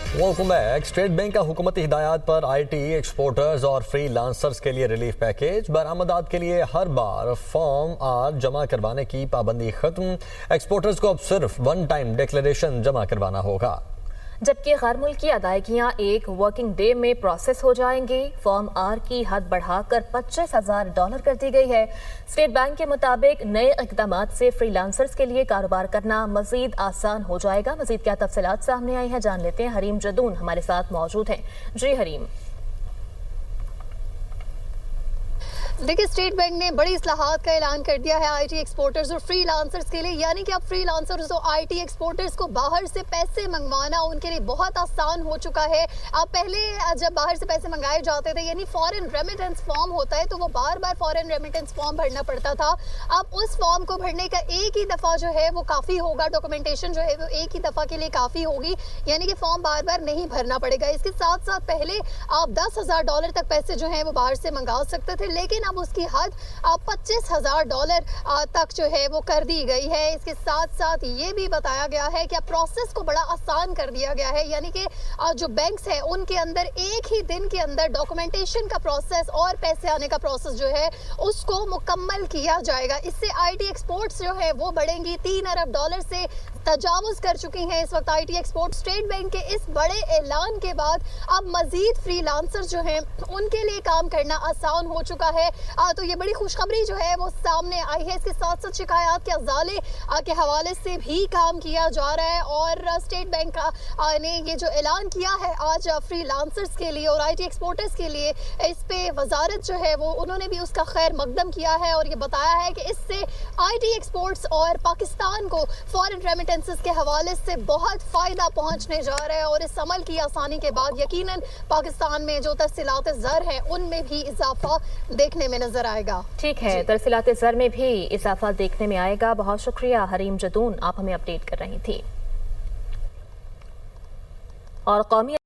Welcome back. State bank का हुकूमती हिदायत पर IT एक्सपोर्टर्स और फ्री लांसर्स के लिए रिलीफ पैकेज। बरामदात के लिए हर बार फॉर्म R जमा करवाने की पाबंदी खत्म। एक्सपोर्टर्स को अब सिर्फ वन टाइम डिक्लेरेशन जमा करवाना होगा, जबकि गैर मुल्की अदायगियाँ एक वर्किंग डे में प्रोसेस हो जाएंगी। फॉर्म R की हद बढ़ाकर $25,000 कर दी गई है। स्टेट बैंक के मुताबिक नए इक़दामात से फ्रीलांसर्स के लिए कारोबार करना मजीद आसान हो जाएगा। मजीद क्या तफसीलात सामने आई हैं, जान लेते हैं। हरीम जदून हमारे साथ मौजूद हैं। जी हरीम। देखिए, स्टेट बैंक ने बड़ी इस्लाहात का ऐलान कर दिया है IT एक्सपोर्टर्स और फ्रीलांसर्स के लिए, यानी कि अब फ्रीलांसर्स और IT एक्सपोर्टर्स को बाहर से पैसे मंगवाना उनके लिए बहुत आसान हो चुका है। अब पहले जब बाहर से पैसे मंगाए जाते थे, यानी फॉरेन रेमिटेंस फॉर्म होता है, तो वो बार बार फॉरेन रेमिटेंस फॉर्म भरना पड़ता था। अब उस फॉर्म को भरने का एक ही दफ़ा जो है वो काफ़ी होगा, डॉक्यूमेंटेशन जो है वो एक ही दफ़ा के लिए काफ़ी होगी, यानी कि फॉर्म बार बार नहीं भरना पड़ेगा। इसके साथ साथ पहले आप $10,000 तक पैसे जो है वो बाहर से मंगा सकते थे, लेकिन अब उसकी हद $25,000 तक जो है वो कर दी गई है। इसके साथ साथ ये भी बताया गया है कि अब प्रोसेस को बड़ा आसान कर दिया गया है, यानी कि जो बैंक्स हैं उनके अंदर एक ही दिन के अंदर डॉक्यूमेंटेशन का प्रोसेस और पैसे आने का प्रोसेस जो है उसको मुकम्मल किया जाएगा। इससे IT एक्सपोर्ट्स जो है वो बढ़ेंगी। $3 अरब से तजावुज कर चुकी हैं इस वक्त IT एक्सपोर्ट। स्टेट बैंक के इस बड़े ऐलान के बाद अब मजीद फ्रीलांसर जो हैं उनके लिए काम करना आसान हो चुका है। तो ये बड़ी खुशखबरी जो है वो सामने आई है। इसके साथ साथ शिकायत के अजाले के हवाले से भी काम किया जा रहा है, और स्टेट बैंक ने ये जो ऐलान किया है आज फ्रीलांसर्स के लिए और IT एक्सपोर्टर्स के लिए, इस पे वजारत जो है वो उन्होंने भी उसका खैर मकदम किया है और ये बताया है कि इससे IT एक्सपोर्ट्स और पाकिस्तान को फॉरेन रेमिटेंसेस के हवाले से बहुत फ़ायदा पहुंचने जा रहा है। और इस अमल की आसानी के बाद यकीनन पाकिस्तान में जो तरसीलात ज़र है उनमें भी इजाफा देखने में नजर आएगा। ठीक है, तरसीलात ज़र में भी इजाफा देखने में आएगा। बहुत शुक्रिया हरीम जदून, आप हमें अपडेट कर रही थी। और कौमी